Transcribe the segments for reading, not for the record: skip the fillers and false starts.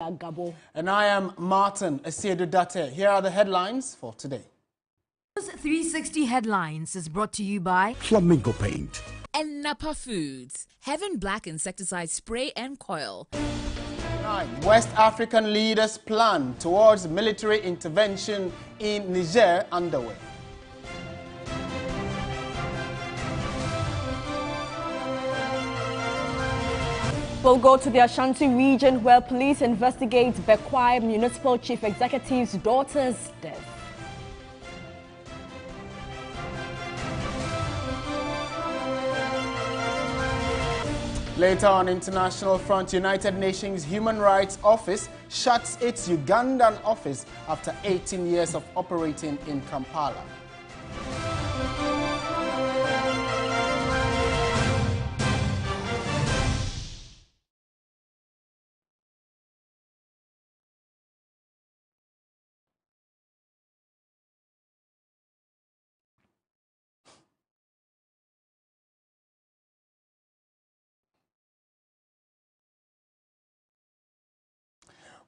Gabo. And I am Martin Asiedu Date. Here are the headlines for today. 360 Headlines is brought to you by Flamingo Paint and Napa Foods. Heaven Black Insecticide Spray and Coil. 9. West African leaders' plan towards military intervention in Niger underway. We'll go to the Ashanti region where police investigate Bekwai Municipal Chief Executive's daughter's death. Later on international front, United Nations Human Rights Office shuts its Ugandan office after 18 years of operating in Kampala.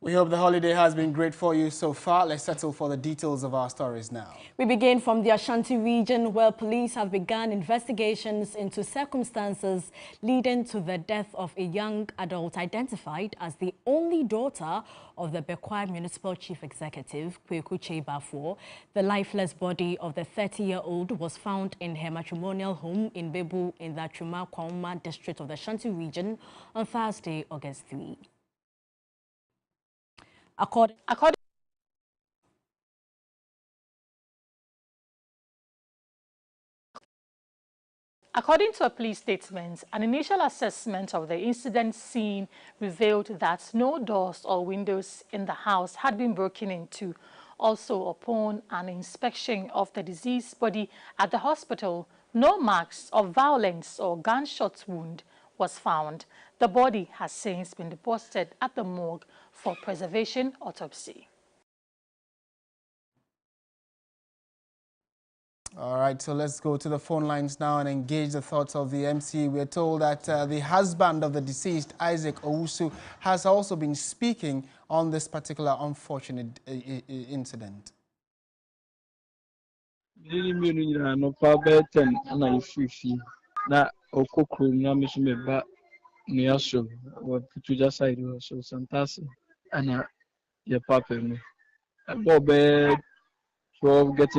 We hope the holiday has been great for you so far. Let's settle for the details of our stories now. We begin from the Ashanti region where police have begun investigations into circumstances leading to the death of a young adult identified as the only daughter of the Bekwai Municipal Chief Executive, Kweku Chebafo. The lifeless body of the 30-year-old was found in her matrimonial home in Bebu in the Chuma Kwauma district of the Ashanti region on Thursday, August 3. According to a police statement, an initial assessment of the incident scene revealed that no doors or windows in the house had been broken into. Also, upon an inspection of the deceased body at the hospital, no marks of violence or gunshot wound was found. The body has since been deposited at the morgue for preservation autopsy. All right, so let's go to the phone lines now and engage the thoughts of the MC. We're told that the husband of the deceased, Isaac Owusu, has also been speaking on this particular unfortunate incident. Getting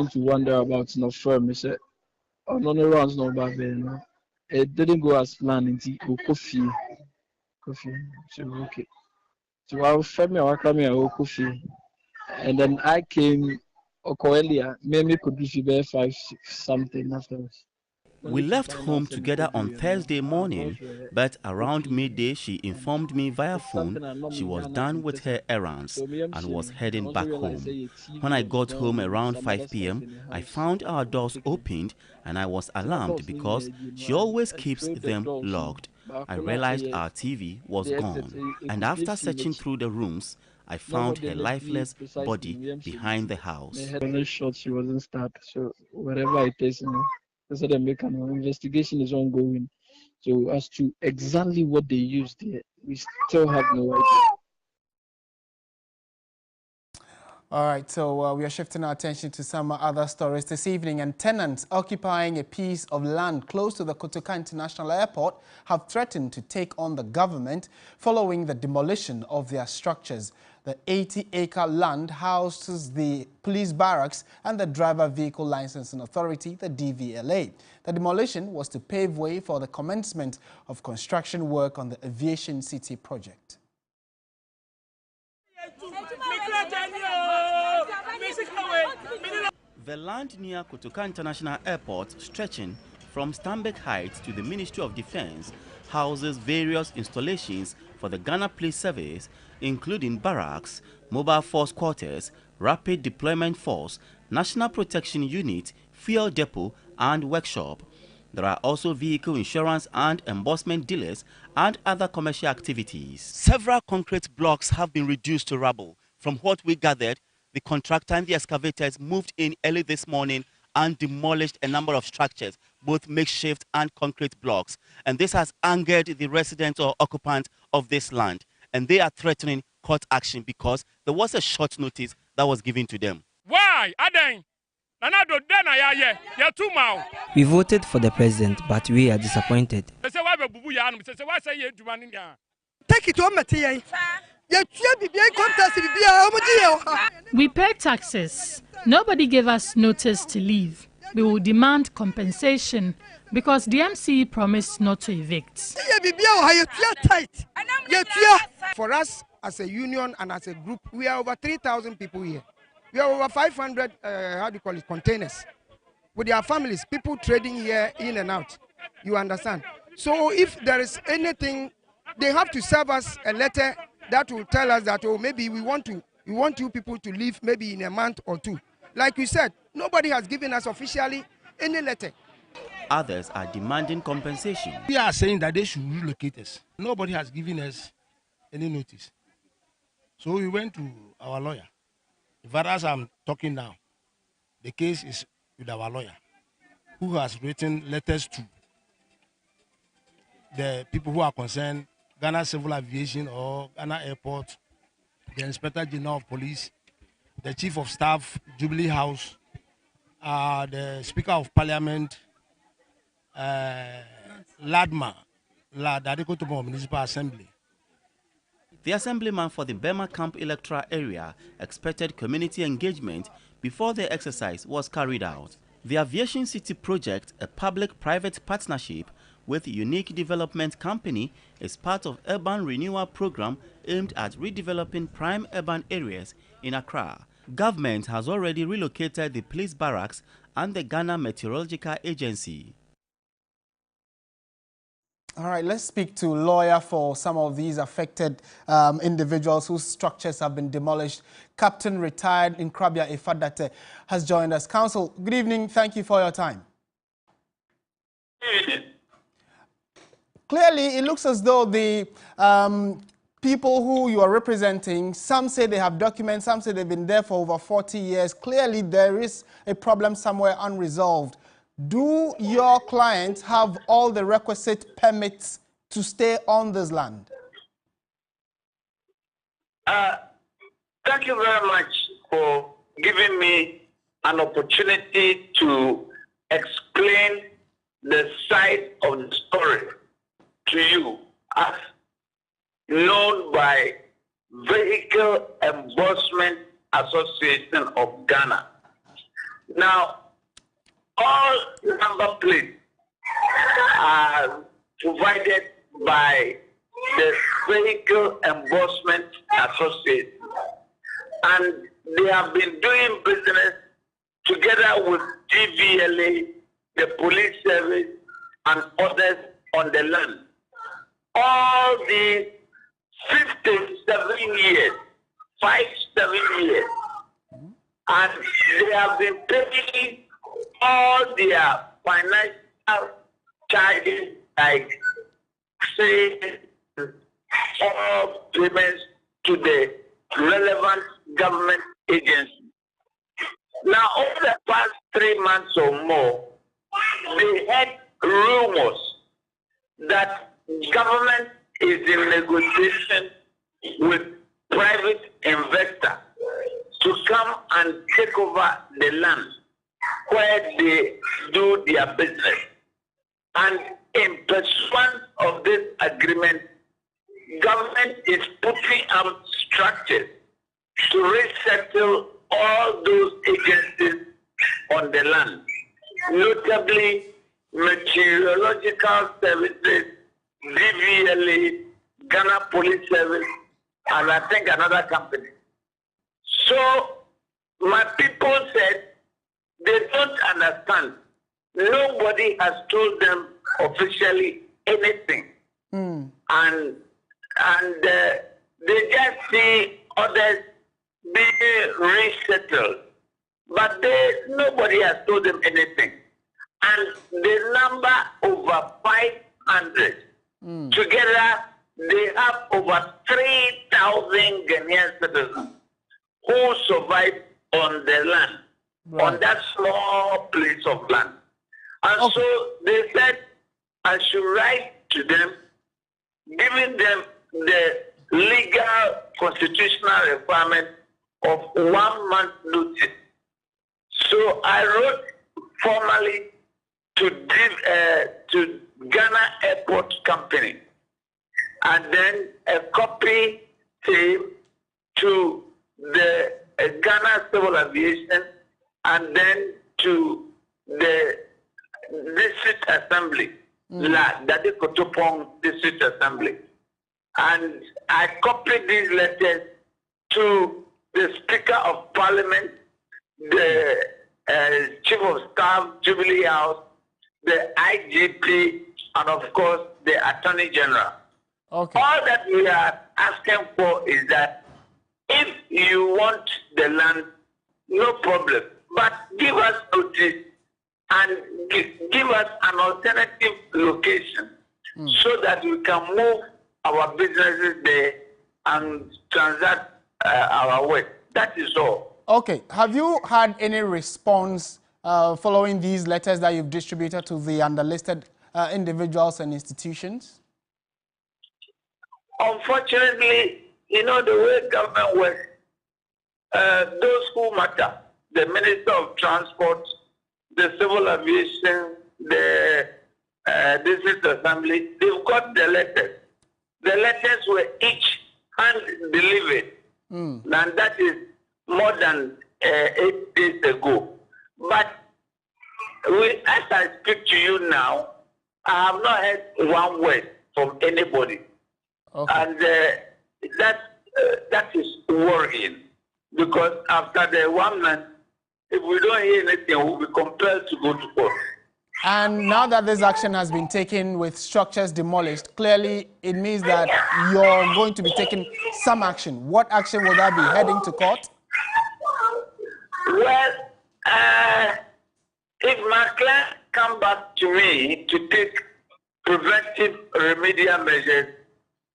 to wonder about no firm. He said, "Oh, no rounds, no bad. It didn't go as planned. Into coffee. So okay. So I was family. I came here coffee, and then I came. Okoelia, maybe could be 5 something afterwards." We left home together on Thursday morning, but around midday she informed me via phone she was done with her errands and was heading back home. When I got home around 5 p.m., I found our doors opened and I was alarmed because she always keeps them locked. I realized our TV was gone, and after searching through the rooms, I found her lifeless body behind the house. I wasn't sure she wasn't stabbed, so whatever it is, so the investigation is ongoing. So as to exactly what they used there, we still have no idea. All right, so we are shifting our attention to some other stories this evening. And tenants occupying a piece of land close to the Kotoka International Airport have threatened to take on the government following the demolition of their structures. The 80-acre land houses the police barracks and the Driver Vehicle Licensing Authority, the DVLA. The demolition was to pave way for the commencement of construction work on the Aviation City project. The land near Kotoka International Airport, stretching from Stanbic Heights to the Ministry of Defense, houses various installations for the Ghana Police Service, including barracks, mobile force quarters, rapid deployment force, National Protection Unit, fuel depot, and workshop. There are also vehicle insurance and embossment dealers and other commercial activities. Several concrete blocks have been reduced to rubble. From what we gathered, the contractor and the excavators moved in early this morning and demolished a number of structures, both makeshift and concrete blocks. And this has angered the residents or occupants of this land. And they are threatening court action because there was a short notice that was given to them. Why? We voted for the president, but we are disappointed. Take it on We paid taxes. Nobody gave us notice to leave. We will demand compensation because the MCE promised not to evict. For us as a union and as a group, we are over 3,000 people here. We have over 500, containers. With their families, people trading here in and out. You understand? So if there is anything, they have to serve us a letter that will tell us that, oh, maybe we want you people to leave maybe in a month or two. Like you said, nobody has given us officially any letter. Others are demanding compensation. We are saying that they should relocate us. Nobody has given us any notice. So we went to our lawyer. As I'm talking now, the case is with our lawyer, who has written letters to the people who are concerned, Ghana Civil Aviation or Ghana Airport, the Inspector General of Police, the Chief of Staff, Jubilee House, the Speaker of Parliament, Ladma, Ladadikotomo Municipal Assembly. The assemblyman for the Burma Camp electoral area expected community engagement before the exercise was carried out. The Aviation City project, a public-private partnership with Unique Development Company, is part of urban renewal program aimed at redeveloping prime urban areas in Accra. Government has already relocated the police barracks and the Ghana Meteorological Agency. All right, let's speak to lawyer for some of these affected individuals whose structures have been demolished. Captain retired Nkrabea Ifadate has joined us. Counsel, good evening. Thank you for your time. Clearly, it looks as though the people who you are representing, some say they have documents, some say they've been there for over 40 years. Clearly, there is a problem somewhere unresolved. Do your clients have all the requisite permits to stay on this land? Thank you very much for giving me an opportunity to explain the side of the story to you as known by Vehicle Enforcement Association of Ghana. Now, all number plates are provided by the Vehicle Enforcement Association, and they have been doing business together with GVLA, the police service, and others on the land. All these 57 years, 57 years, and they have been paying all their financial charges, like say all payments to the relevant government agency. Now, over the past 3 months or more, they had rumors that government is in negotiation with private investors to come and take over the land where they do their business. And in pursuance of this agreement, government is putting up structures to resettle all those agencies on the land, notably Meteorological Services, DVLA, Ghana Police Service, and I think another company. So my people said they don't understand. Nobody has told them officially anything. And they just see others being resettled. But nobody has told them anything. And the number over 500. Together, they have over 3,000 Ghanaian citizens who survive on the land, on that small place of land. And so they said, I should write to them, giving them the legal constitutional requirement of 1 month notice. So I wrote formally to Ghana Airport Company, and then a copy came to the Ghana Civil Aviation, and then to the District Assembly, Dade Kotopong District Assembly. And I copied these letters to the Speaker of Parliament, the Chief of Staff, Jubilee House, the IGP, and of course the Attorney General. Okay. All that we are asking for is that if you want the land, no problem, but give us notice and give us an alternative location so that we can move our businesses there and transact our work. That is all. Okay. Have you had any response following these letters that you've distributed to the underlisted individuals and institutions? Unfortunately, you know the way government works, those who matter, the Minister of Transport, the Civil Aviation, the District Assembly, they've got the letters. The letters were each hand-delivered, and that is more than 8 days ago. But as I speak to you now, I have not heard one word from anybody. Okay. And that is worrying, because after the 1 month, if we don't hear anything, we'll be compelled to go to court. And now that this action has been taken with structures demolished, clearly it means that you're going to be taking some action. What action will that be? Heading to court? Well, if my client come back to me to take preventive remedial measures,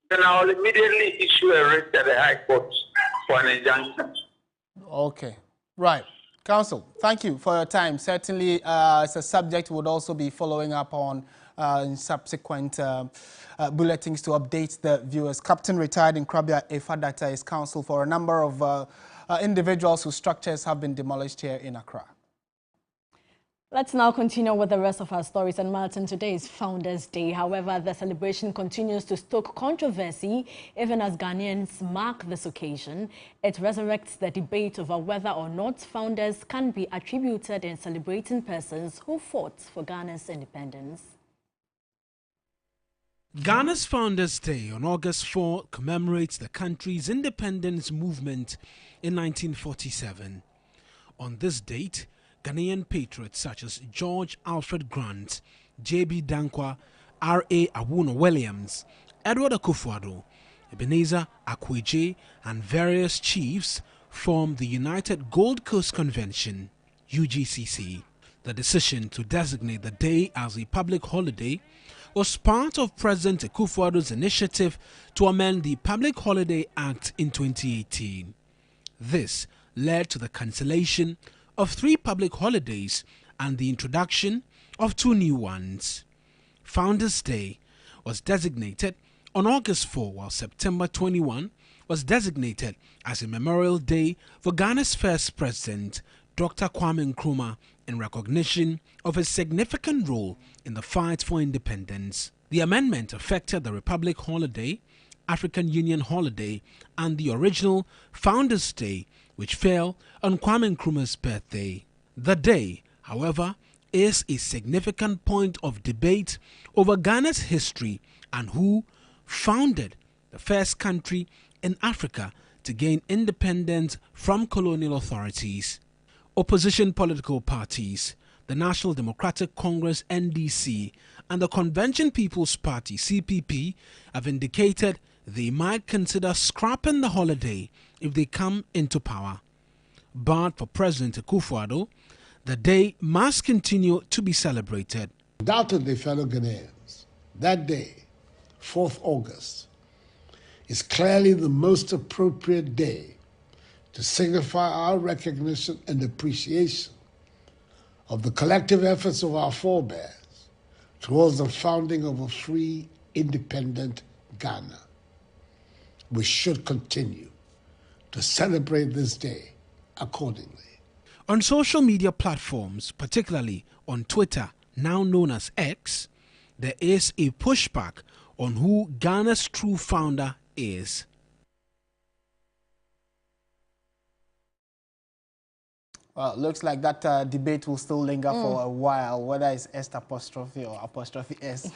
then I will immediately issue a writ at the High Court for an injunction. Okay. Right. Counsel, thank you for your time. Certainly, it's a subject we'll also be following up on in subsequent bulletins to update the viewers. Captain retired Nkrabea Efadata is counsel for a number of individuals whose structures have been demolished here in Accra. Let's now continue with the rest of our stories. And Martin, today is Founders Day. However, the celebration continues to stoke controversy even as Ghanaians mark this occasion. It resurrects the debate over whether or not founders can be attributed in celebrating persons who fought for Ghana's independence. Ghana's Founders Day on August 4 commemorates the country's independence movement in 1947. On this date, Ghanaian patriots such as George Alfred Grant, J.B. Dankwa, R.A. Awuno Williams, Edward Akufo-Addo, Ebenezer Akweje, and various chiefs formed the United Gold Coast Convention, UGCC. The decision to designate the day as a public holiday was part of President Akufo-Addo's initiative to amend the Public Holiday Act in 2018. This led to the cancellation of 3 public holidays and the introduction of 2 new ones. Founders Day was designated on August 4, while September 21 was designated as a memorial day for Ghana's first president, Dr. Kwame Nkrumah, in recognition of his significant role in the fight for independence. The amendment affected the Republic Holiday, African Union Holiday, and the original Founders Day, which fell on Kwame Nkrumah's birthday. The day, however, is a significant point of debate over Ghana's history and who founded the first country in Africa to gain independence from colonial authorities. Opposition political parties, the National Democratic Congress NDC and the Convention People's Party CPP have indicated they might consider scrapping the holiday if they come into power. But for President Akufo-Addo, the day must continue to be celebrated. Undoubtedly, fellow Ghanaians, that day, 4th August, is clearly the most appropriate day to signify our recognition and appreciation of the collective efforts of our forebears towards the founding of a free, independent Ghana. we should continue to celebrate this day accordingly. On social media platforms, particularly on Twitter, now known as X, there is a pushback on who Ghana's true founder is. Well, it looks like that debate will still linger for a while, whether it's S apostrophe or apostrophe S.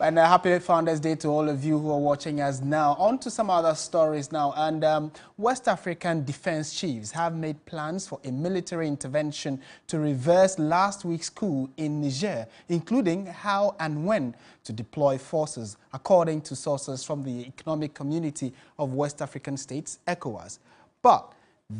And happy Founders Day to all of you who are watching us now. On to some other stories now. And West African defense chiefs have made plans for a military intervention to reverse last week's coup in Niger, including how and when to deploy forces, according to sources from the Economic Community of West African States, ECOWAS. But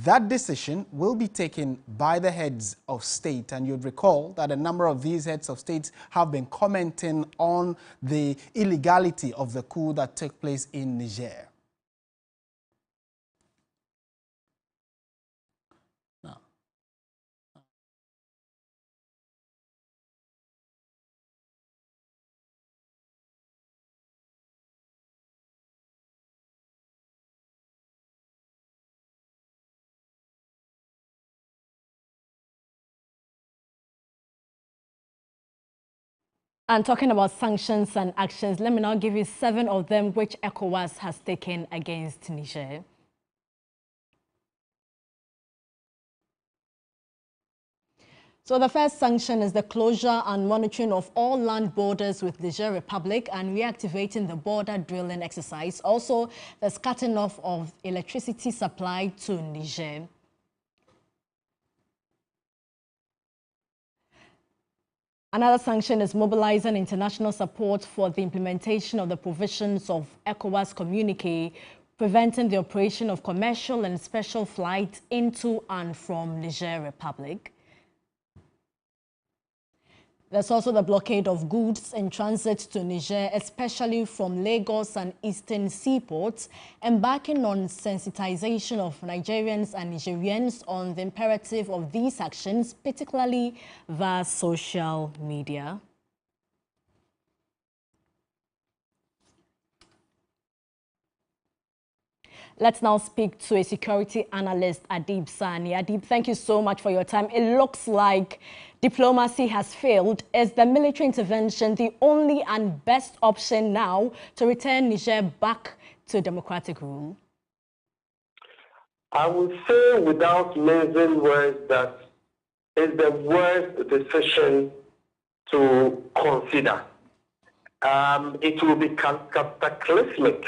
that decision will be taken by the heads of state, and you'd recall that a number of these heads of states have been commenting on the illegality of the coup that took place in Niger. And talking about sanctions and actions, let me now give you 7 of them which ECOWAS has taken against Niger. So the first sanction is the closure and monitoring of all land borders with Niger Republic and reactivating the border drilling exercise. Also, the cutting off of electricity supply to Niger. Another sanction is mobilizing international support for the implementation of the provisions of ECOWAS communique, preventing the operation of commercial and special flights into and from Niger Republic. There's also the blockade of goods in transit to Niger, especially from Lagos and eastern seaports, embarking on sensitization of Nigerians and Nigerians on the imperative of these actions, particularly via social media. Let's now speak to a security analyst, Adib Sani. Adib, thank you so much for your time. It looks like diplomacy has failed. Is the military intervention the only and best option now to return Niger back to democratic rule? I would say without mincing words that it's the worst decision to consider. It will be cataclysmic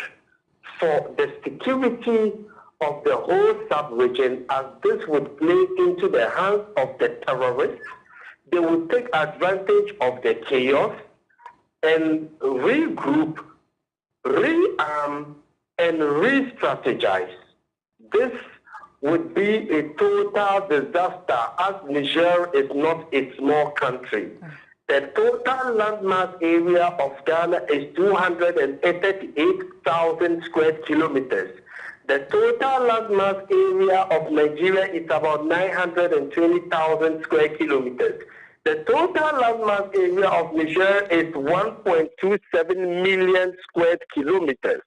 for the security of the whole sub-region, as this would play into the hands of the terrorists. They will take advantage of the chaos and regroup, rearm, and re-strategize. This would be a total disaster, as Niger is not a small country. The total landmass area of Ghana is 238,000 square kilometers. The total landmass area of Nigeria is about 920,000 square kilometers. The total landmass area of Niger is 1.27 million square kilometers.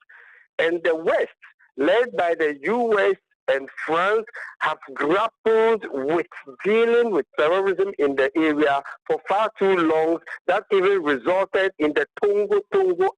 And the West, led by the US and France, have grappled with dealing with terrorism in the area for far too long. That even resulted in the Tongo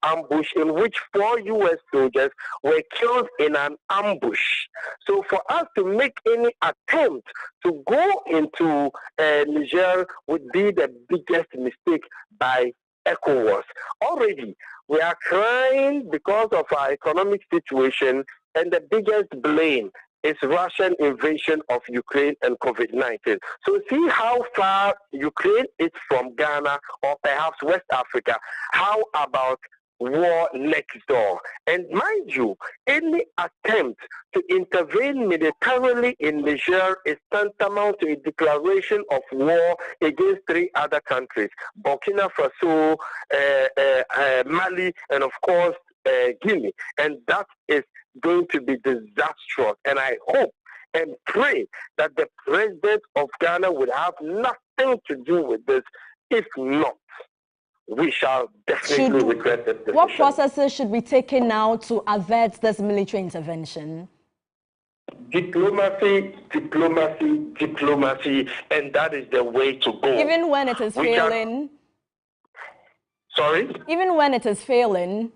ambush, in which 4 US soldiers were killed in an ambush. So for us to make any attempt to go into Niger would be the biggest mistake by ECOWAS. Already, we are crying because of our economic situation, and the biggest blame is Russian invasion of Ukraine and COVID-19. So see how far Ukraine is from Ghana or perhaps West Africa. How about war next door? And mind you, any attempt to intervene militarily in Niger is tantamount to a declaration of war against 3 other countries, Burkina Faso, Mali, and of course, Guinea. And that is going to be disastrous. And I hope and pray that the president of Ghana would have nothing to do with this. If not, we shall definitely regret this decision. What processes should be taken now to avert this military intervention? Diplomacy, diplomacy, diplomacy, and that is the way to go. Even when it is failing? Sorry? Even when it is failing?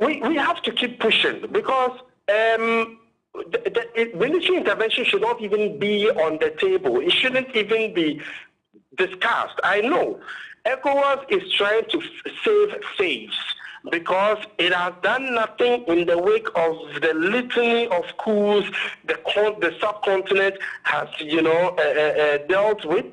We have to keep pushing because military intervention should not even be on the table. It shouldn't even be discussed. I know ECOWAS is trying to save face because it has done nothing in the wake of the litany of coups the subcontinent has, dealt with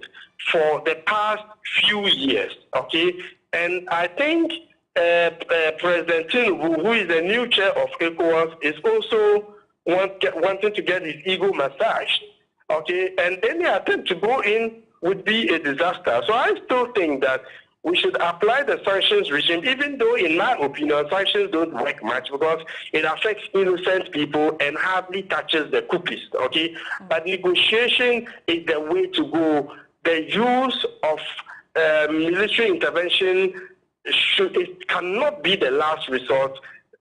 for the past few years. Okay, and I think President Tinubu, who is the new chair of ECOWAS, is also wanting to get his ego massaged. Okay, and any attempt to go in would be a disaster. So I still think that we should apply the sanctions regime, even though, in my opinion, sanctions don't work much because it affects innocent people and hardly touches the cookies, okay? But negotiation is the way to go. The use of military intervention cannot be the last resort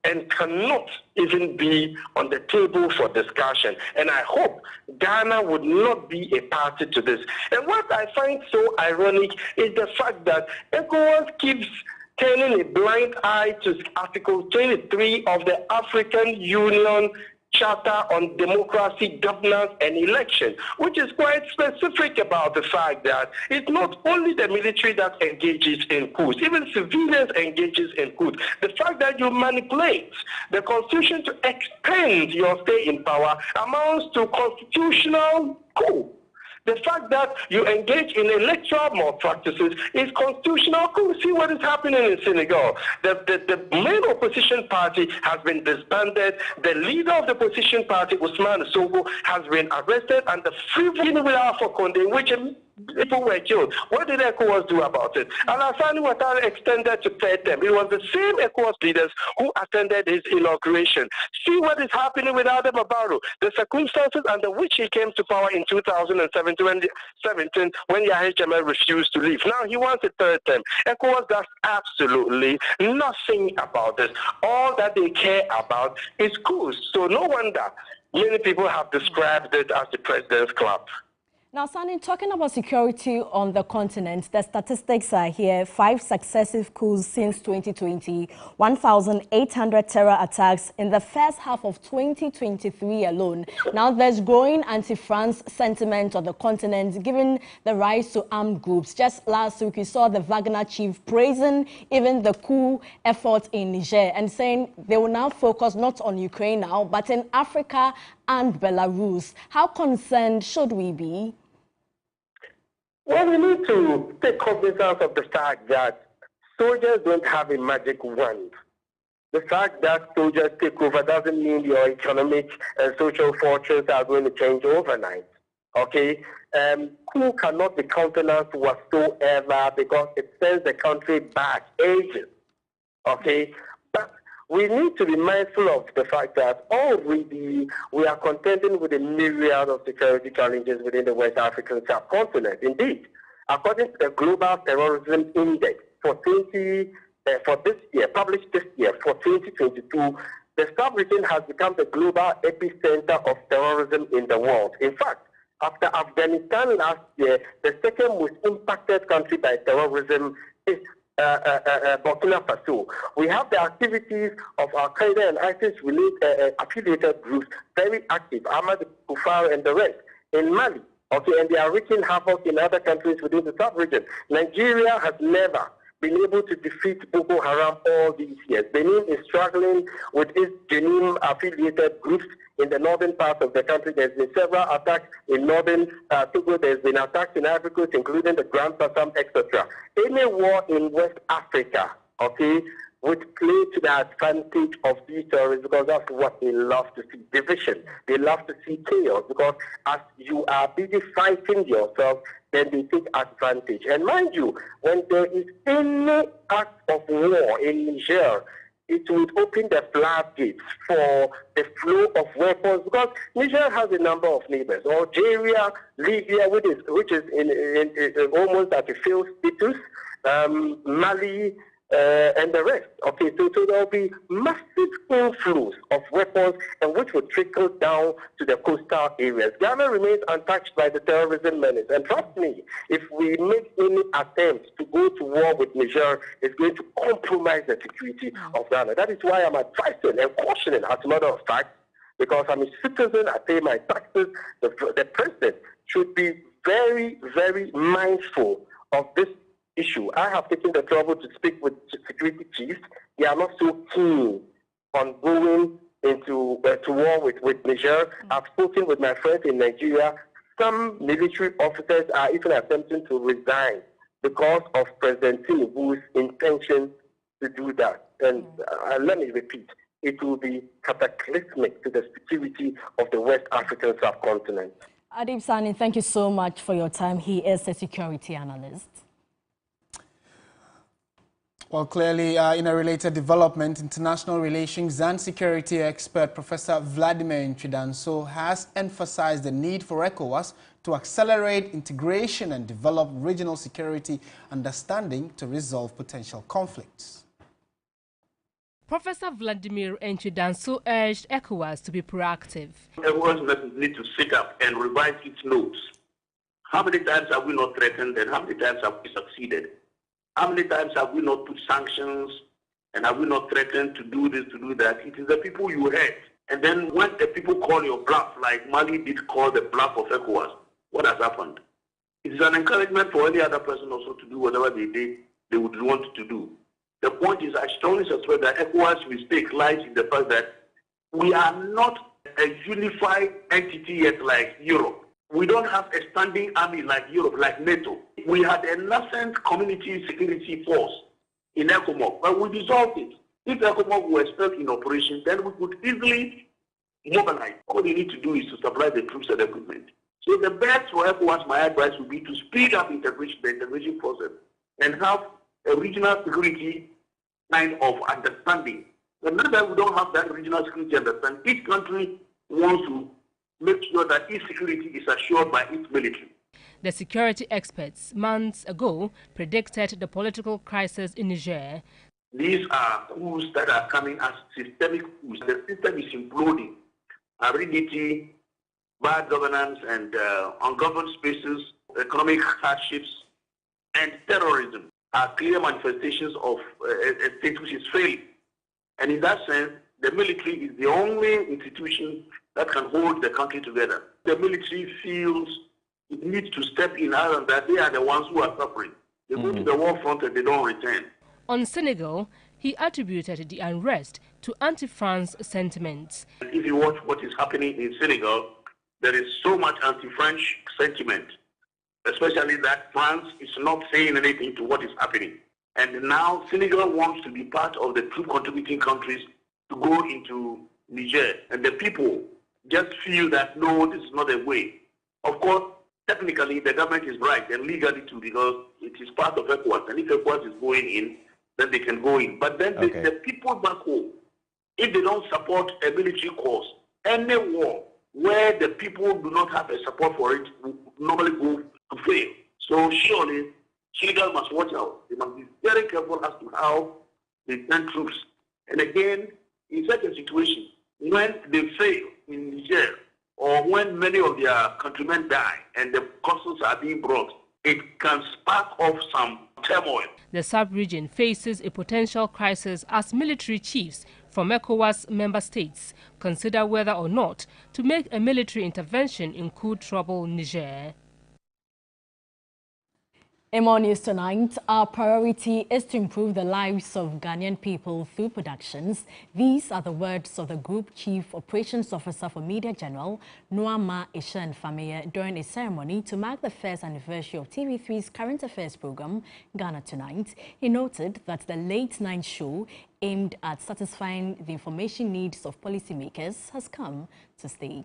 and cannot even be on the table for discussion. And I hope Ghana would not be a party to this. And what I find so ironic is the fact that ECOWAS keeps turning a blind eye to Article 23 of the African Union Charter on Democracy, Governance and Election, which is quite specific about the fact that it's not only the military that engages in coups, even civilians engages in coups. The fact that you manipulate the constitution to extend your stay in power amounts to constitutional coup. The fact that you engage in electoral malpractices is constitutional coup. See what is happening in Senegal. The main opposition party has been disbanded. The leader of the opposition party, Ousmane Sonko, has been arrested, and the free for Condé, which people were killed. What did ECOWAS do about it? Alassane Ouattara extended to third term. It was the same ECOWAS leaders who attended his inauguration. See what is happening with Adama Barrow. The circumstances under which he came to power in 2017 when Yahya Jammeh refused to leave. Now he wants a third term. ECOWAS does absolutely nothing about this. All that they care about is coups. So no wonder many people have described it as the president's club. Now, Sani, talking about security on the continent, the statistics are here. 5 successive coups since 2020, 1,800 terror attacks in the first half of 2023 alone. Now, there's growing anti-France sentiment on the continent, given the rise to armed groups. Just last week, we saw the Wagner chief praising even the coup effort in Niger and saying they will now focus not on Ukraine now, but in Africa and Belarus. How concerned should we be? Well, we need to take cognizance of the fact that soldiers don't have a magic wand. The fact that soldiers take over doesn't mean your economic and social fortunes are going to change overnight. Okay? Coup cannot be countenanced whatsoever because it sends the country back ages. Okay? But we need to be mindful of the fact that already we are contending with a myriad of security challenges within the West African subcontinent. Indeed, according to the Global Terrorism Index for this year, published this year for 2022, the sub-region has become the global epicenter of terrorism in the world. In fact, after Afghanistan last year, the second most impacted country by terrorism is Burkina Faso. We have the activities of Al-Qaeda and ISIS affiliated groups very active, Ahmad Kufar and the rest, in Mali. Okay, and they are wreaking havoc in other countries within the sub-region. Nigeria has never been able to defeat Boko Haram all these years. Benin is struggling with its Jenim affiliated groups in the northern part of the country. There's been several attacks in northern Togo. There's been attacks in Ivory Coast, including the Grand Bassam, etc. Any war in West Africa, okay, would play to the advantage of these terrorists because that's what they love to see, division. They love to see chaos because as you are busy fighting yourself, then they take advantage. And mind you, when there is any act of war in Niger, it would open the floodgates for the flow of weapons because Niger has a number of neighbors. Algeria, Libya, which is in almost at a failed status, Mali, and the rest. Okay, so there will be massive inflows of weapons, and which will trickle down to the coastal areas. Ghana remains untouched by the terrorism menace, and trust me, if we make any attempt to go to war with Niger, it's going to compromise the security of Ghana. That is why I'm advising and cautioning, as a matter of fact, because I'm a citizen, I pay my taxes. The president should be very, very mindful of this issue. I have taken the trouble to speak with security chiefs. They are not so keen on going into to war with Niger. I've spoken with my friends in Nigeria. Some military officers are even attempting to resign because of President Tinubu's intention to do that. And let me repeat, it will be cataclysmic to the security of the West African subcontinent. Adib Sani, thank you so much for your time. He is a security analyst. Well, clearly, in a related development, international relations and security expert Professor Vladimir Ntwidanso has emphasized the need for ECOWAS to accelerate integration and develop regional security understanding to resolve potential conflicts. Professor Vladimir Ntwidanso urged ECOWAS to be proactive. ECOWAS need to sit up and revise its notes. How many times have we not threatened, and how many times have we succeeded? How many times have we not put sanctions, and have we not threatened to do this, to do that? It is the people you hurt. And then when the people call your bluff, like Mali did call the bluff of ECOWAS, what has happened? It is an encouragement for any other person also to do whatever they would want to do. The point is, I strongly suspect that ECOWAS' mistake lies in the fact that we are not a unified entity yet like Europe. We don't have a standing army like Europe, like NATO. We had a nascent community security force in ECOMOG, but we dissolved it. If ECOMOG were still in operation, then we could easily mobilize. All they need to do is to supply the troops and equipment. So the best for ECOWAS, my advice would be to speed up the integration process and have a regional security kind of understanding. But now that we don't have that regional security understanding, each country wants to make sure that its security is assured by its military. The security experts months ago predicted the political crisis in Niger. These are coups that are coming as systemic coups. The system is imploding. Aridity, bad governance, and ungoverned spaces, economic hardships, and terrorism are clear manifestations of a state which is failing. And in that sense, the military is the only institution that can hold the country together. The military feels it needs to step in, and that they are the ones who are suffering. They go to the war front and they don't return. On Senegal, he attributed the unrest to anti-France sentiments. If you watch what is happening in Senegal, there is so much anti-French sentiment, especially that France is not saying anything to what is happening. And now Senegal wants to be part of the troop contributing countries to go into Niger. And the people just feel that, no, this is not a way. Of course, technically, the government is right, and legally too, because it is part of ECOWAS. And if ECOWAS is going in, then they can go in. But then the people back home, if they don't support a military cause, any war where the people do not have a support for it will normally go to fail. So surely, Senegal must watch out. They must be very careful as to how they send troops. And again, in such a situation, when they fail in Niger, or when many of their countrymen die and the corpses are being brought, it can spark off some turmoil. The sub-region faces a potential crisis as military chiefs from ECOWAS member states consider whether or not to make a military intervention in could trouble Niger. In more news tonight, our priority is to improve the lives of Ghanaian people through productions. These are the words of the Group Chief Operations Officer for Media General, Noama Ishan Fameye, during a ceremony to mark the first anniversary of TV3's current affairs program, Ghana Tonight. He noted that the late-night show aimed at satisfying the information needs of policymakers has come to stay.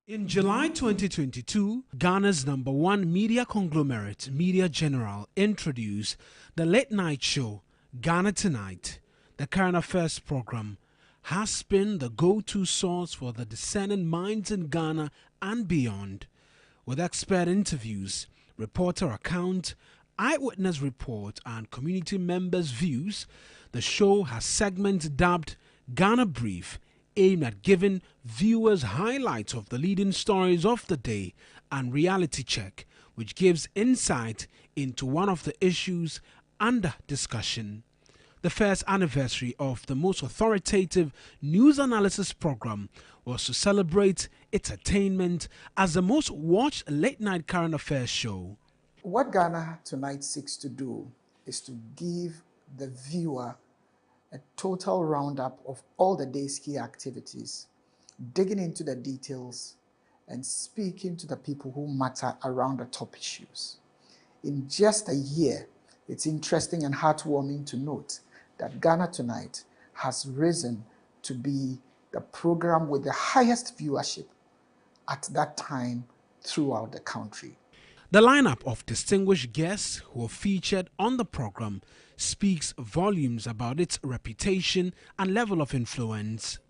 In July 2022, Ghana's #1 media conglomerate, Media General, introduced the late-night show, Ghana Tonight. The current affairs program has been the go-to source for the discerning minds in Ghana and beyond, with expert interviews, reporter account, eyewitness reports and community members' views, the show has segments dubbed Ghana Brief, aimed at giving viewers highlights of the leading stories of the day, and Reality Check, which gives insight into one of the issues under discussion. The first anniversary of the most authoritative news analysis program was to celebrate its attainment as the most watched late-night current affairs show. What Ghana Tonight seeks to do is to give the viewer a total roundup of all the day's key activities, digging into the details and speaking to the people who matter around the top issues. In just a year, it's interesting and heartwarming to note that Ghana Tonight has risen to be the program with the highest viewership at that time throughout the country. The lineup of distinguished guests who are featured on the program speaks volumes about its reputation and level of influence.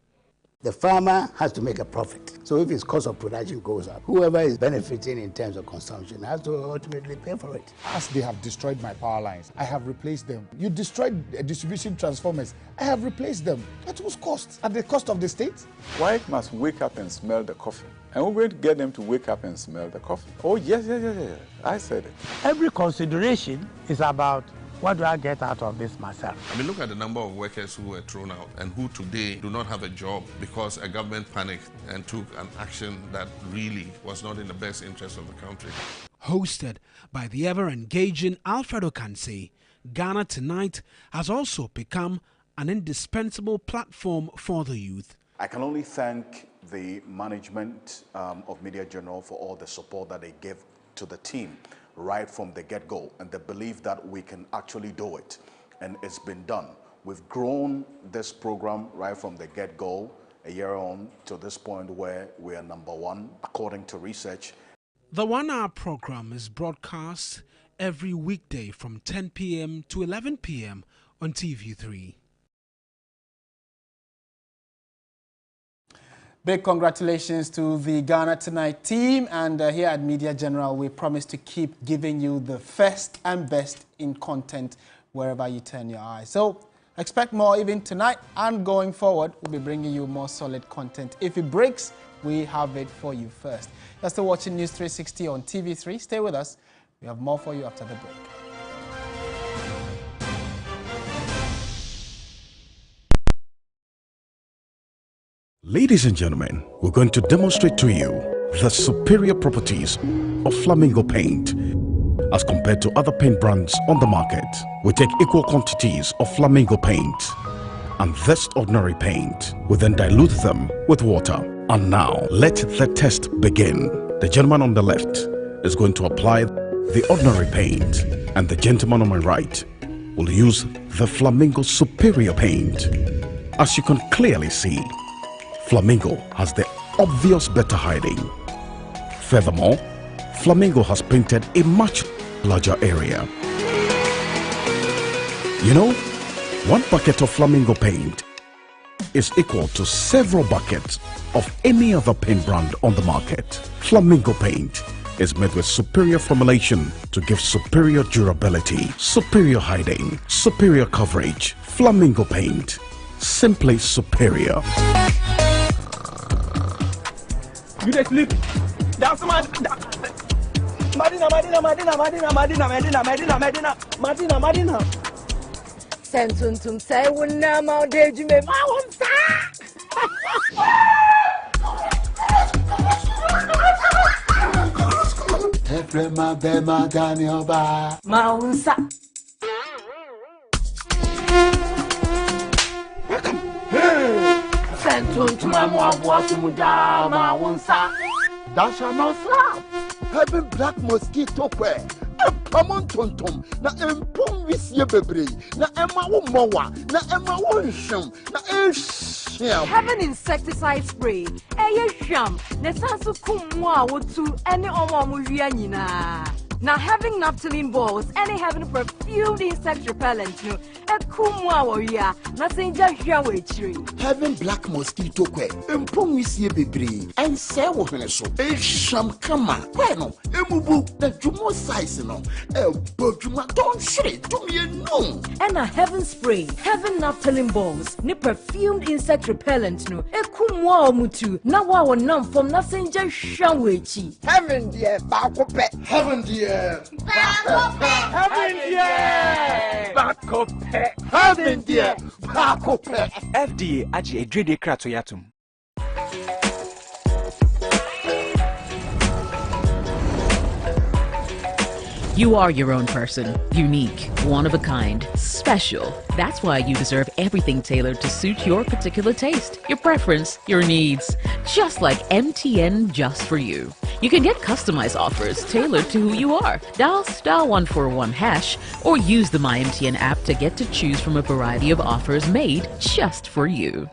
The farmer has to make a profit. So if his cost of production goes up, whoever is benefiting in terms of consumption has to ultimately pay for it. As they have destroyed my power lines, I have replaced them. You destroyed distribution transformers, I have replaced them. At whose cost? At the cost of the state? Why must wake up and smell the coffee? And we're going to get them to wake up and smell the coffee. Oh, yes. I said it. Every consideration is about what do I get out of this myself? I mean, look at the number of workers who were thrown out and who today do not have a job because a government panicked and took an action that really was not in the best interest of the country. Hosted by the ever-engaging Alfredo Kansei, Ghana Tonight has also become an indispensable platform for the youth. I can only thank the management of Media General for all the support that they gave to the team right from the get-go, and the belief that we can actually do it. And it's been done. We've grown this program right from the get-go, a year on to this point where we are #1 according to research. The 1-hour program is broadcast every weekday from 10 p.m. to 11 p.m. on TV3. Big congratulations to the Ghana Tonight team, and here at Media General we promise to keep giving you the first and best in content wherever you turn your eyes. So expect more even tonight, and going forward we'll be bringing you more solid content. If it breaks, we have it for you first. You're still watching News 360 on TV3. Stay with us. We have more for you after the break. Ladies and gentlemen, we're going to demonstrate to you the superior properties of Flamingo paint. As compared to other paint brands on the market, we take equal quantities of Flamingo paint and this ordinary paint. We then dilute them with water. And now, let the test begin. The gentleman on the left is going to apply the ordinary paint, and the gentleman on my right will use the Flamingo superior paint. As you can clearly see, Flamingo has the obvious better hiding. Furthermore, Flamingo has painted a much larger area. You know, 1 bucket of Flamingo paint is equal to several buckets of any other paint brand on the market. Flamingo paint is made with superior formulation to give superior durability, superior hiding, superior coverage. Flamingo paint, simply superior. You dey sleep? That's Madina. Sentuntum say wunna ma deju me ma wonsa. Efrema bema gani oba. Ma wonsa. Sentuntum ma wasu muda ma wonsa. Thou shalt not slap. Having black mosquito where common tontom na empum wisie bebre na ema wo mowa na ema wo nhwem na ehia. Having insecticide spray eye hwam na sanso kum mo a wotu ene omo mo hwia nyina Now having naphthalene balls and having perfumed insect repellent, no, a kumwa warrior, nothing just your way tree. Having black mosquito que, empong isi bebre, and say what so, a sham kama, bueno, a mubu, the jumo size no, a bojuma don't shade to me no. And a heaven spray, having naphthalene balls, ni perfumed insect repellent, no, a kumwa mutu, now our numb from nothing just your way tree. Heaven dear, bakope, heaven dear. Heaven dear, bakope, heaven dear, bakope. FDA aji edrede krato yatum. You are your own person, unique, one of a kind, special. That's why you deserve everything tailored to suit your particular taste, your preference, your needs. Just like MTN Just For You. You can get customized offers tailored to who you are. Dial *141# or use the MyMTN app to get to choose from a variety of offers made just for you.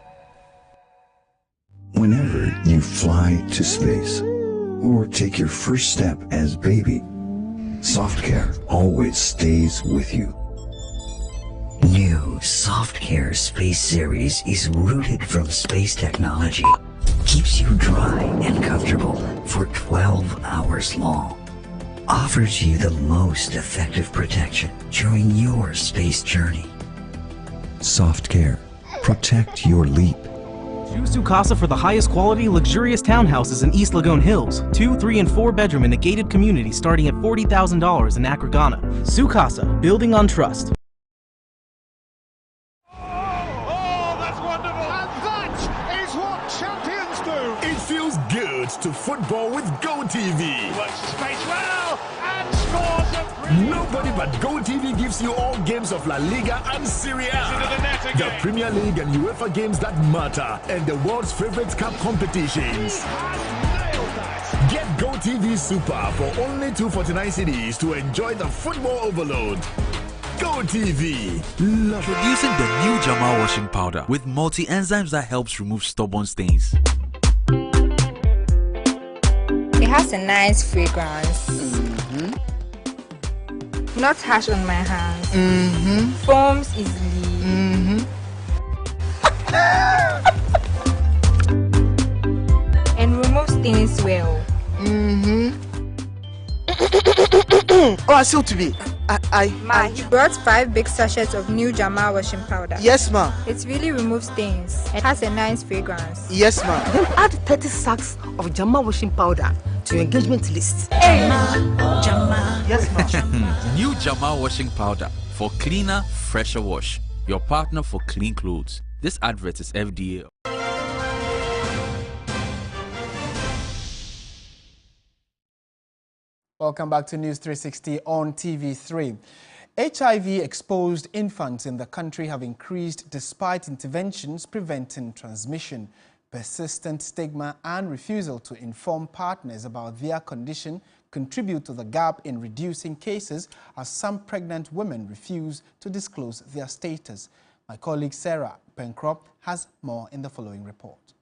Whenever you fly to space or take your first step as baby, SoftCare always stays with you. New SoftCare Space Series is rooted from space technology. Keeps you dry and comfortable for 12 hours long. Offers you the most effective protection during your space journey. SoftCare. Protect your leap. Choose Zoocasa for the highest quality, luxurious townhouses in East Lagoon Hills. 2, 3, and 4 bedroom in a gated community starting at $40,000 in Accra, Ghana. Zoocasa, building on trust. To football with GoTV. Watch space well and scores. Nobody but GoTV gives you all games of La Liga and Serie A, the Premier League and UEFA games that matter, and the world's favorite cup competitions. Get GoTV Super for only 249 cedis to enjoy the football overload. GoTV. Introducing the new Jamal washing powder with multi-enzymes that helps remove stubborn stains. It has a nice fragrance. Not harsh on my hands. Foams easily. And removes stains well. Oh, I still to be. Ma, you brought 5 big sachets of new Jamal washing powder. Yes, ma. It really removes stains and has a nice fragrance. Yes, ma. Then add 30 sacks of Jamal washing powder to your engagement list. Hey, ma. Jamal. Yes, ma. New Jamal washing powder for cleaner, fresher wash. Your partner for clean clothes. This advert is FDA. Welcome back to News 360 on TV3. HIV-exposed infants in the country have increased despite interventions preventing transmission. Persistent stigma and refusal to inform partners about their condition contribute to the gap in reducing cases, as some pregnant women refuse to disclose their status. My colleague Sarah Pencrop has more in the following report.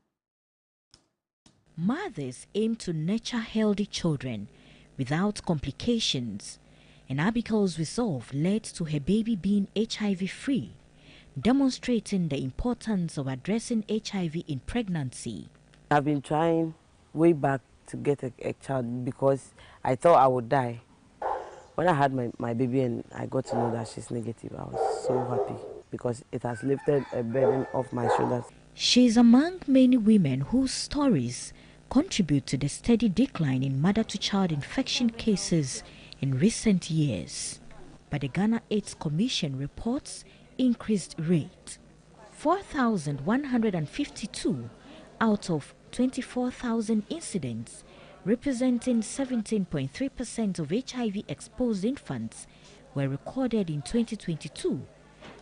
Mothers aim to nurture healthy children without complications, and Abigail's resolve led to her baby being HIV-free, demonstrating the importance of addressing HIV in pregnancy. I've been trying way back to get a child because I thought I would die. When I had my baby and I got to know that she's negative, I was so happy because it has lifted a burden off my shoulders. She is among many women whose stories contribute to the steady decline in mother-to-child infection cases in recent years. But the Ghana AIDS Commission reports increased rate. 4,152 out of 24,000 incidents, representing 17.3% of HIV-exposed infants, were recorded in 2022,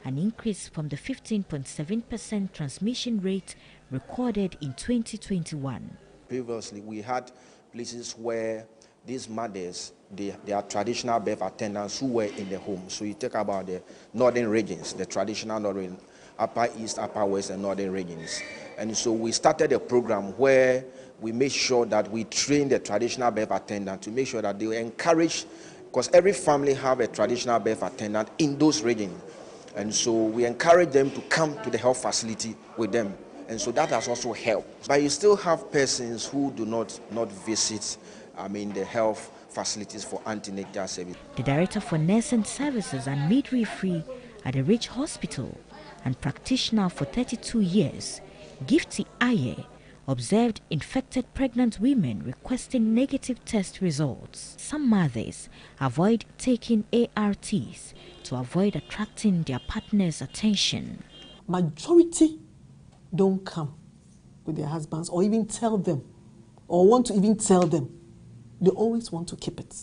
an increase from the 15.7% transmission rate recorded in 2021. Previously, we had places where these mothers, they are traditional birth attendants who were in the home. So you talk about the northern regions, the traditional northern, upper east, upper west, and northern regions. And so we started a program where we made sure that we train the traditional birth attendant to make sure that they encourage because every family have a traditional birth attendant in those regions. And so we encourage them to come to the health facility with them. And so that has also helped. But you still have persons who do not visit, the health facilities for antenatal service. The Director for Nursing Services and Midwifery at the Ridge Hospital and practitioner for 32 years, Gifty Aye, observed infected pregnant women requesting negative test results. Some mothers avoid taking ARTs to avoid attracting their partner's attention. Majority don't come with their husbands or even tell them or want to even tell them. They always want to keep it.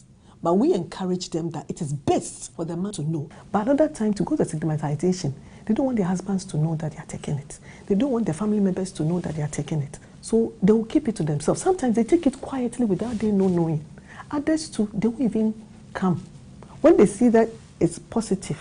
But we encourage them that it is best for the man to know. But another time, to go to stigmatization, they don't want their husbands to know that they are taking it. They don't want their family members to know that they are taking it. So they will keep it to themselves. Sometimes they take it quietly without them knowing. Others too, they won't even come. When they see that it's positive,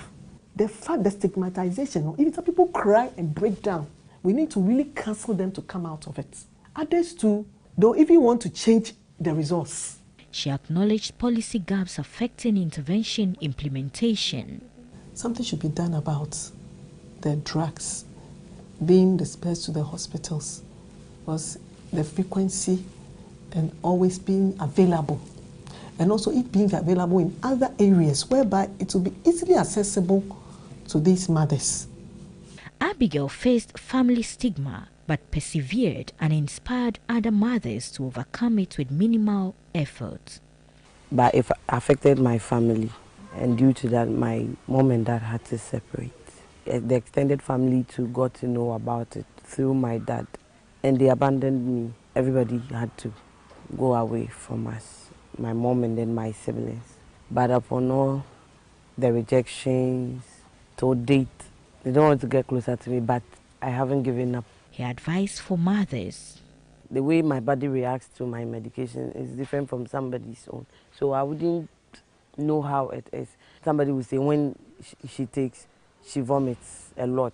the fact, the stigmatization, even some people cry and break down, we need to really counsel them to come out of it. Others too, don't even want to change the results. She acknowledged policy gaps affecting intervention implementation. Something should be done about the drugs being dispersed to the hospitals, because the frequency and always being available, and also it being available in other areas whereby it will be easily accessible to these mothers. Abigail faced family stigma but persevered and inspired other mothers to overcome it with minimal effort. But it affected my family, and due to that, my mom and dad had to separate. The extended family too got to know about it through my dad, and they abandoned me. Everybody had to go away from us, my mom and then my siblings. But upon all the rejections, to date, they don't want to get closer to me, but I haven't given up. He advised for mothers. The way my body reacts to my medication is different from somebody's own. So I wouldn't know how it is. Somebody will say when she takes, she vomits a lot.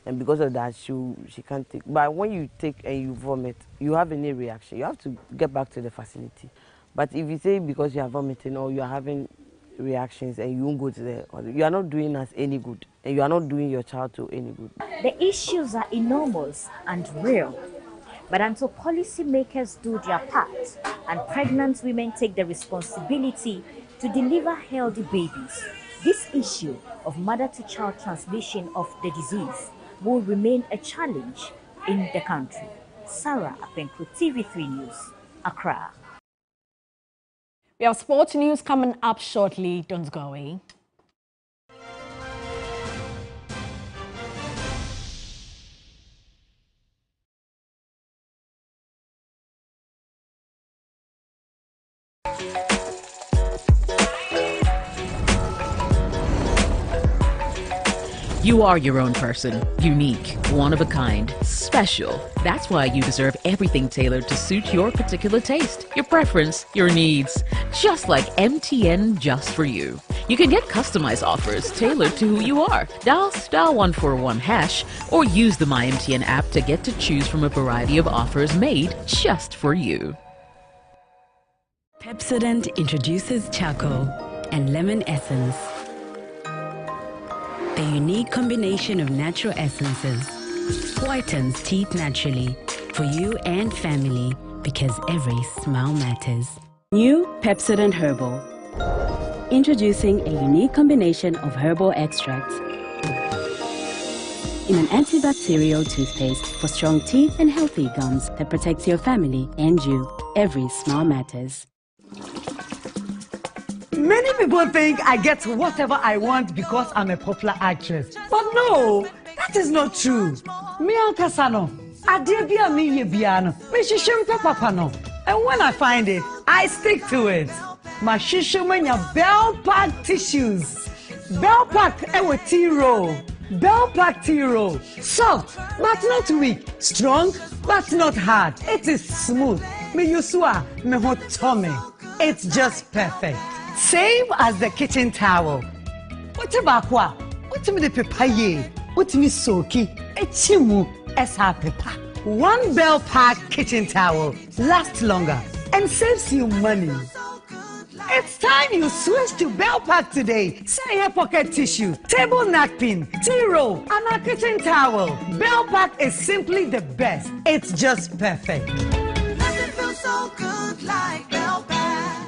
And because of that, she can't take. But when you take and you vomit, you have any reaction, you have to get back to the facility. But if you say because you are vomiting or you are having reactions and you won't go to the, you are not doing us any good. And you are not doing your child to any good. The issues are enormous and real. But until policymakers do their part and pregnant women take the responsibility to deliver healthy babies, this issue of mother-to-child transmission of the disease will remain a challenge in the country. Sarah Apenko, TV3 News, Accra. We have sports news coming up shortly. Don't go away. You are your own person, unique, one of a kind, special. That's why you deserve everything tailored to suit your particular taste, your preference, your needs. Just like MTN Just For You. You can get customized offers tailored to who you are. Dial *141# or use the MyMTN app to get to choose from a variety of offers made just for you. Pepsodent introduces charcoal and lemon essence. The unique combination of natural essences whitens teeth naturally for you and family because every smile matters. New Pepsodent Herbal. Introducing a unique combination of herbal extracts in an antibacterial toothpaste for strong teeth and healthy gums that protects your family and you. Every smile matters. Many people think I get whatever I want because I'm a popular actress. But no, that is not true. Me Ankasano, Adebia mi yebiano, me shishimpe papano. And when I find it, I stick to it. My shishimenya Bell Pack tissues. Bell Pack ewe tea roll. Bell Pack tea roll. Soft, but not weak. Strong, but not hard. It is smooth. Me yusua, me hot tummy. It's just perfect. Same as the kitchen towel. What about what? What me the papaye? What me soaki? Echimu esa pepa. One Bell Pack kitchen towel lasts longer and saves you money. It's time you switch to Bell Pack today. Say hair pocket tissue, table napkin, tea roll, and a kitchen towel. Bell Pack is simply the best. It's just perfect. Nothing feels so good like Bell Pack.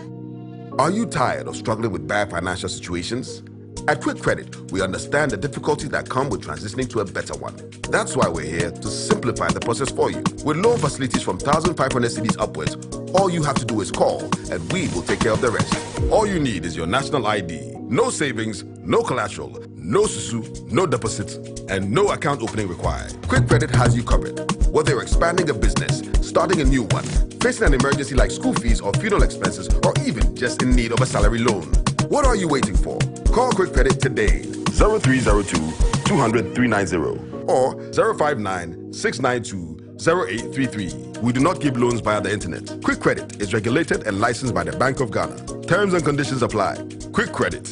Are you tired of struggling with bad financial situations? At Quick Credit, we understand the difficulties that come with transitioning to a better one. That's why we're here to simplify the process for you. With loan facilities from 1,500 cedis upwards, all you have to do is call, and we will take care of the rest. All you need is your national ID. No savings, no collateral, no susu, no deposits, and no account opening required. Quick Credit has you covered. Whether you're expanding a business, starting a new one, facing an emergency like school fees or funeral expenses, or even just in need of a salary loan. What are you waiting for? Call Quick Credit today. 0302 200 390 or 059 692 0833. We do not give loans via the internet. Quick Credit is regulated and licensed by the Bank of Ghana. Terms and conditions apply. Quick Credit.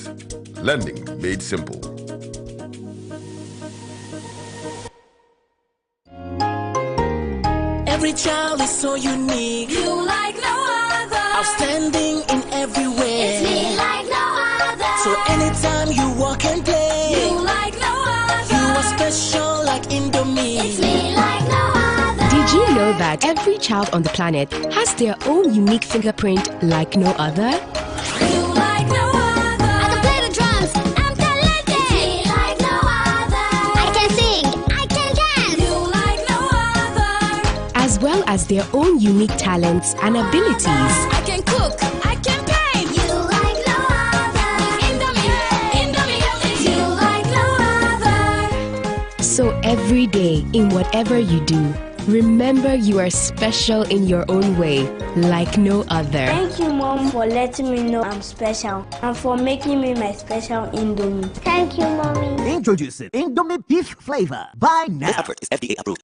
Lending made simple. Every child is so unique. You like no other. Outstanding in every way. It's me like no other. So anytime you walk and play, you like no other. You are special like Indomie. It's me like no other. Did you know that every child on the planet has their own unique fingerprint like no other? You like no other. I can play the drums. I'm talented. It's me like no other. I can sing. I can dance. You like no other. As well as their own unique talents and abilities. I can cook. I can paint. You like no other. Indomie. You like no other. So every day, in whatever you do, remember you are special in your own way, like no other. Thank you, Mom, for letting me know I'm special and for making me my special Indomie. Thank you, Mommy. Introducing Indomie beef flavor. Buy now. This effort is FDA approved.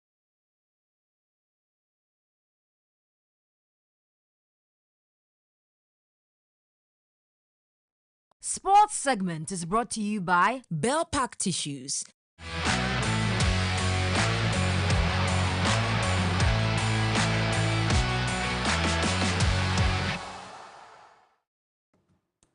Sports segment is brought to you by Bell Pack Tissues.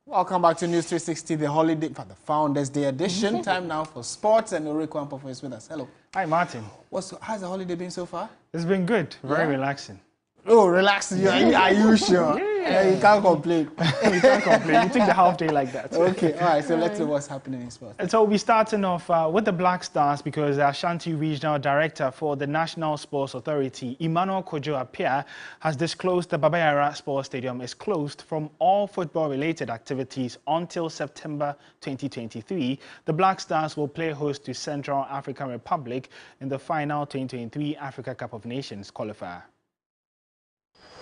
Welcome back to News 360, the holiday, for the Founders Day edition. Time now for sports, and Ulrich Wampofo is with us. Hello. Hi, Martin. How's the holiday been so far? It's been good. Very relaxing. Oh, relaxing. Are you sure? Yeah. You can't complain. You can't complain. You take the half day like that. Okay, all right. So let's see what's happening in sports. And so we're starting off with the Black Stars because the Ashanti Regional Director for the National Sports Authority, Emmanuel Kojo Appiah, has disclosed the Baba Yara Sports Stadium is closed from all football-related activities until September 2023. The Black Stars will play host to Central African Republic in the final 2023 Africa Cup of Nations qualifier.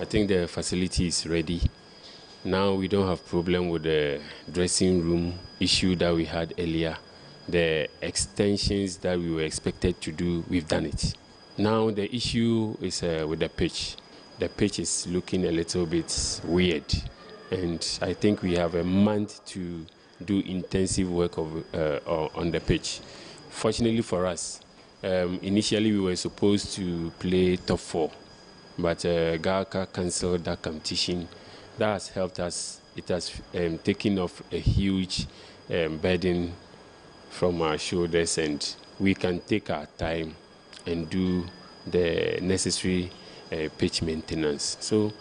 I think the facility is ready. Now we don't have problem with the dressing room issue that we had earlier. The extensions that we were expected to do, we've done it. Now the issue is with the pitch. The pitch is looking a little bit weird. And I think we have a month to do intensive work on the pitch. Fortunately for us, initially we were supposed to play top 4. But GAACA cancelled that competition. That has helped us. It has taken off a huge burden from our shoulders, and we can take our time and do the necessary pitch maintenance. So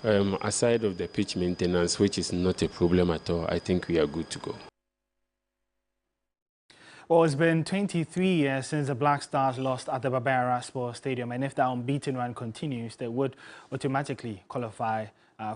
aside of the pitch maintenance, which is not a problem at all, I think we are good to go. Well, it's been 23 years since the Black Stars lost at the Baba Yara Sports Stadium, and if that unbeaten run continues, they would automatically qualify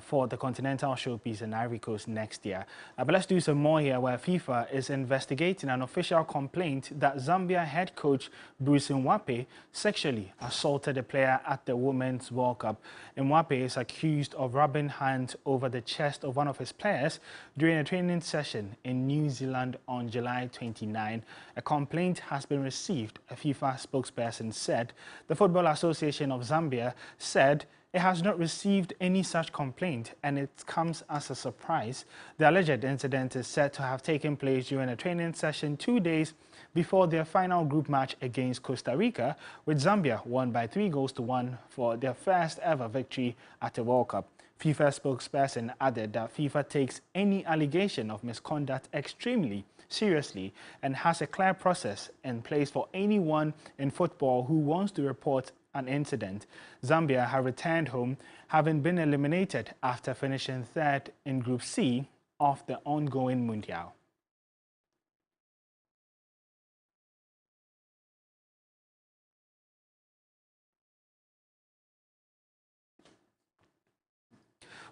for the Continental Showpiece in Ivory Coast next year. But let's do some more here, where FIFA is investigating an official complaint that Zambia head coach Bruce Mwape sexually assaulted a player at the Women's World Cup. Mwape is accused of rubbing hands over the chest of one of his players during a training session in New Zealand on July 29. A complaint has been received, a FIFA spokesperson said. The Football Association of Zambia said it has not received any such complaint, and it comes as a surprise. The alleged incident is said to have taken place during a training session 2 days before their final group match against Costa Rica, with Zambia won by 3-1 for their first ever victory at the World Cup. FIFA spokesperson added that FIFA takes any allegation of misconduct extremely seriously and has a clear process in place for anyone in football who wants to report an incident. Zambia have returned home, having been eliminated after finishing third in Group C of the ongoing Mundial.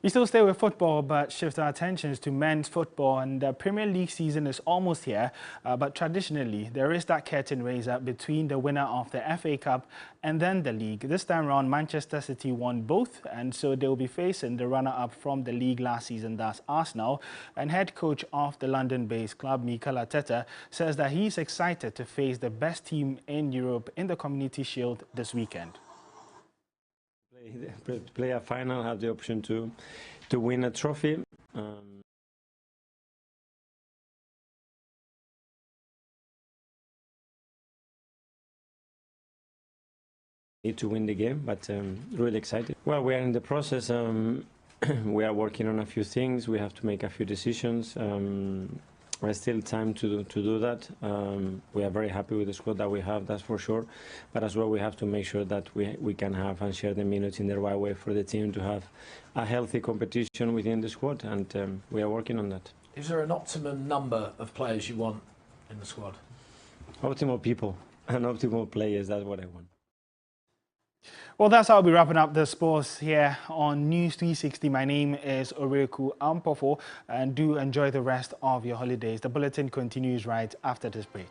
We still stay with football, but shift our attentions to men's football. And the Premier League season is almost here, but traditionally, there is that curtain raiser between the winner of the FA Cup and then the league. This time around, Manchester City won both, and so they will be facing the runner-up from the league last season, that's Arsenal. And head coach of the London-based club, Mikel Arteta, says that he's excited to face the best team in Europe in the Community Shield this weekend. Play a final, have the option to win a trophy. Need to win the game, but really excited. Well, we are in the process. We are working on a few things. We have to make a few decisions. There's still time to do that. We are very happy with the squad that we have, that's for sure. But as well, we have to make sure that we can have and share the minutes in the right way for the team to have a healthy competition within the squad, and we are working on that. Is there an optimum number of players you want in the squad? Optimal people and optimal players, that's what I want. Well, that's how we'll be wrapping up the sports here on News 360. My name is Oreku Ampofo, and do enjoy the rest of your holidays. The bulletin continues right after this break.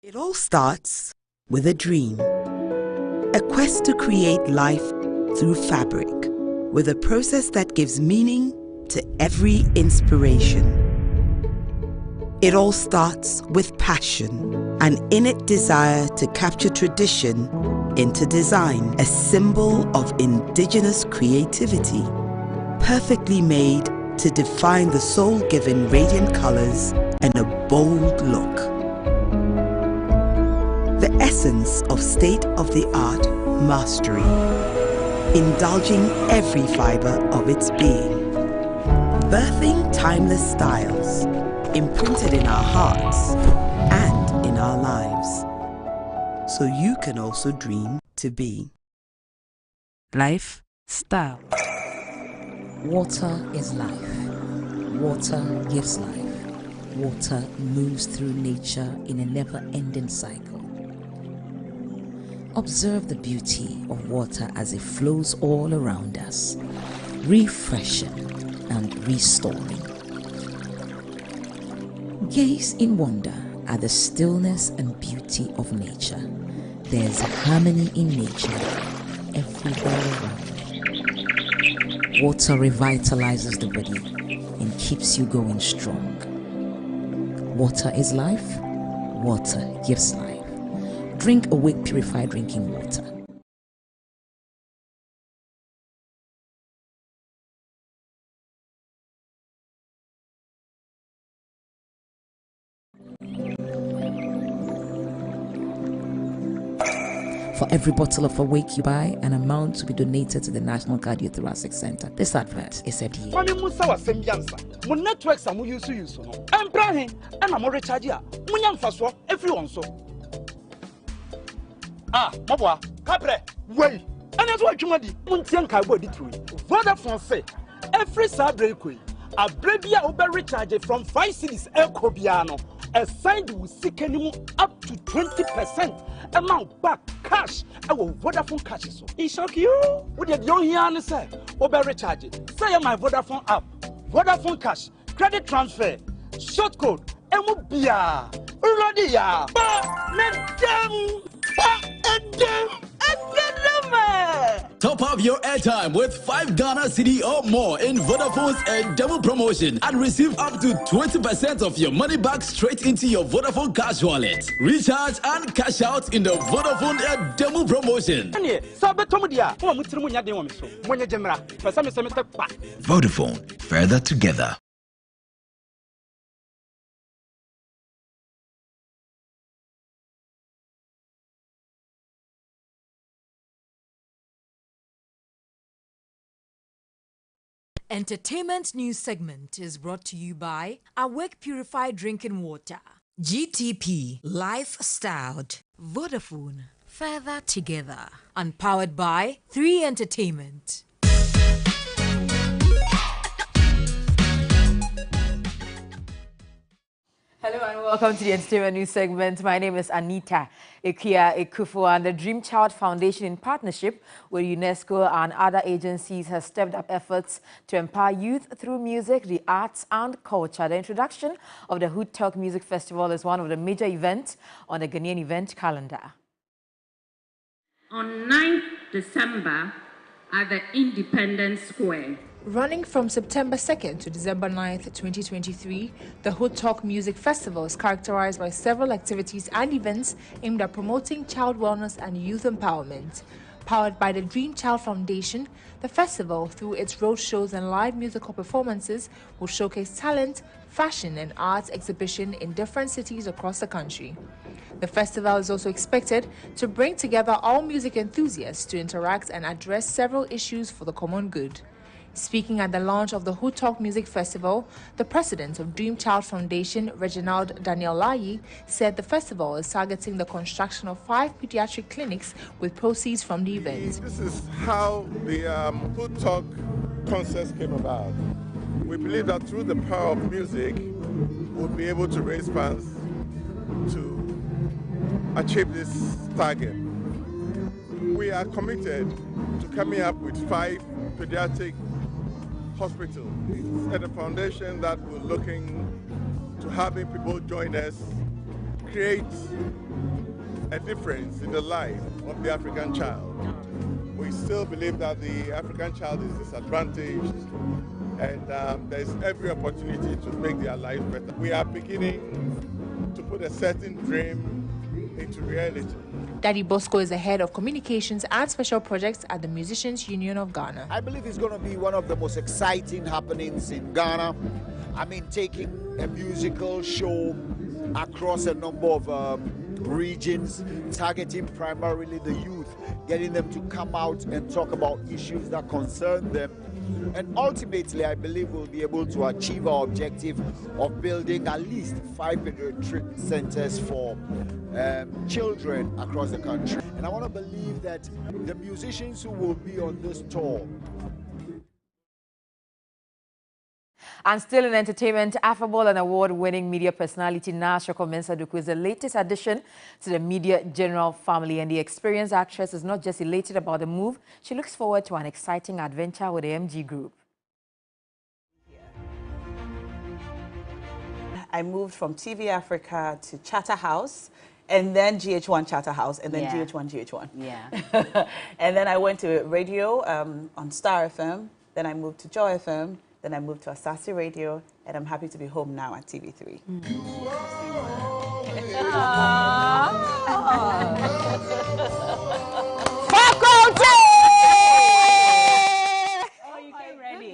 It all starts with a dream. A quest to create life through fabric, with a process that gives meaning to every inspiration. It all starts with passion, an innate desire to capture tradition into design, a symbol of indigenous creativity, perfectly made to define the soul-giving radiant colors and a bold look. The essence of state-of-the-art mastery, indulging every fiber of its being. Birthing timeless styles, imprinted in our hearts and in our lives, so you can also dream to be. Life, style. Water is life. Water gives life. Water moves through nature in a never-ending cycle. Observe the beauty of water as it flows all around us, refreshing and restoring. Gaze in wonder at the stillness and beauty of nature. There's harmony in nature everywhere around. Water revitalizes the body and keeps you going strong. Water is life. Water gives life. Drink Awake Purified Drinking Water. For every bottle of Awake you buy, an amount to be donated to the National Cardiothoracic Center. This advert is FDA. Mami Musa was same yansa. Mon networks are use no. I'm planning and I'm recharge ya. Munyam faswa everyone so. Ah, mabwa, capre, way. And that's what you madi. Muntian carbo di through. Vodafone say every Saturday a brevia over recharge from 5 cities El Cobiano. Assigned with seeking up to 20% amount back cash. Our Vodafone cash so. It shock you? What did you hear say? Over recharge. Say my Vodafone app. Vodafone cash. Credit transfer. Short code. MOBIA. Already ya. Top up your airtime with 5 Ghana Cedi or more in Vodafone's demo promotion and receive up to 20% of your money back straight into your Vodafone cash wallet. Recharge and cash out in the Vodafone demo promotion. Vodafone, further together. Entertainment news segment is brought to you by Awake Purified Drinking Water, GTP Lifestyled, Vodafone, Further Together, and powered by 3 Entertainment. Hello and welcome to the Entertainment News segment. My name is Anita Ekia Ekufu, and the Dream Child Foundation, in partnership with UNESCO and other agencies, has stepped up efforts to empower youth through music, the arts and culture. The introduction of the Hood Talk Music Festival is one of the major events on the Ghanaian event calendar. On 9th December at the Independence Square. Running from September 2nd to December 9th, 2023, the Hood Talk Music Festival is characterized by several activities and events aimed at promoting child wellness and youth empowerment. Powered by the Dream Child Foundation, the festival, through its road shows and live musical performances, will showcase talent, fashion and arts exhibition in different cities across the country. The festival is also expected to bring together all music enthusiasts to interact and address several issues for the common good. Speaking at the launch of the Hood Talk Music Festival, the president of Dream Child Foundation, Reginald Daniel Layi, said the festival is targeting the construction of 5 pediatric clinics with proceeds from the event. This is how the Hood Talk concept came about. We believe that through the power of music, we'll be able to raise funds to achieve this target. We are committed to coming up with 5 pediatric hospital. It's at a foundation that we're looking to having people join us, create a difference in the life of the African child. We still believe that the African child is disadvantaged, and there's every opportunity to make their life better. We are beginning to put a certain dream into reality. Daddy Bosco is the head of communications and special projects at the Musicians Union of Ghana. I believe it's going to be one of the most exciting happenings in Ghana. I mean, taking a musical show across a number of regions, targeting primarily the youth, getting them to come out and talk about issues that concern them. And ultimately, I believe we'll be able to achieve our objective of building at least 5 pediatric centers for children across the country. And I want to believe that the musicians who will be on this tour. And still in entertainment, affable and award-winning media personality Nasroko Mensah Doku is the latest addition to the media general family, and the experienced actress is not just elated about the move, she looks forward to an exciting adventure with the MG Group. I moved from TV Africa to Chatterhouse, and then GH1 Chatterhouse, and then GH1. Yeah. And then I went to radio on Star FM, then I moved to Joy FM, then I moved to Asasi Radio, and I'm happy to be home now at TV3.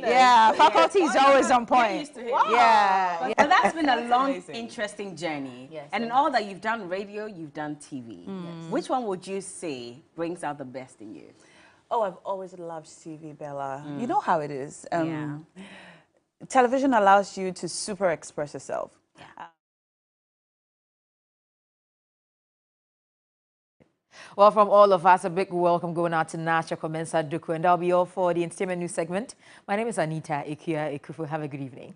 Yeah, faculty is always on point. Wow. Yeah. But that's been a long, interesting journey. Yes, and in all that you've done radio, you've done TV. Yes. Which one would you say brings out the best in you? Oh, I've always loved TV, Bella. You know how it is. Television allows you to super express yourself. Yeah. Well, from all of us, a big welcome going out to Nasroko Mensah Doku, and that'll be all for the Entertainment News segment. My name is Anita Ekia Ekufu. Have a good evening.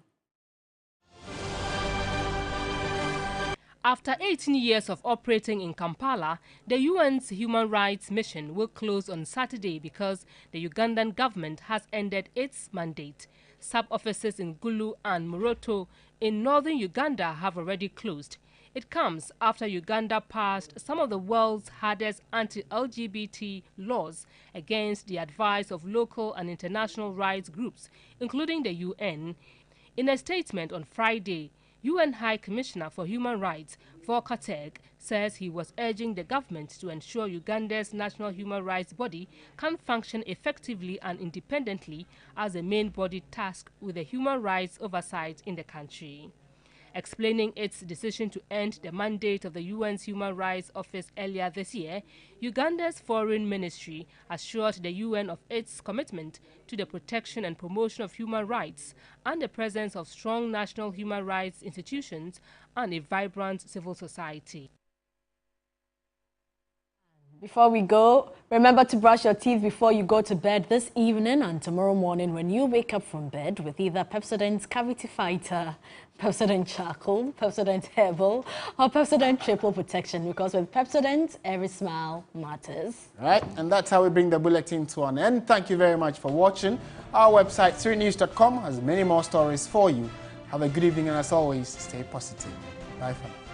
After 18 years of operating in Kampala, the UN's Human Rights Mission will close on Saturday because the Ugandan government has ended its mandate. Sub-offices in Gulu and Muroto in northern Uganda have already closed. It comes after Uganda passed some of the world's hardest anti-LGBT laws against the advice of local and international rights groups, including the UN. In a statement on Friday, UN High Commissioner for Human Rights, Volker Turk, says he was urging the government to ensure Uganda's national human rights body can function effectively and independently as the main body tasked with the human rights oversight in the country. Explaining its decision to end the mandate of the UN's Human Rights Office earlier this year, Uganda's Foreign Ministry assured the UN of its commitment to the protection and promotion of human rights and the presence of strong national human rights institutions and a vibrant civil society. Before we go, remember to brush your teeth before you go to bed this evening and tomorrow morning when you wake up from bed with either Pepsodent's Cavity Fighter, Pepsodent Charcoal, Pepsodent Herbal, or Pepsodent Triple Protection, because with Pepsodent, every smile matters. All right, and that's how we bring the bulletin to an end. Thank you very much for watching. Our website, 3news.com, has many more stories for you. Have a good evening, and as always, stay positive. Bye for now.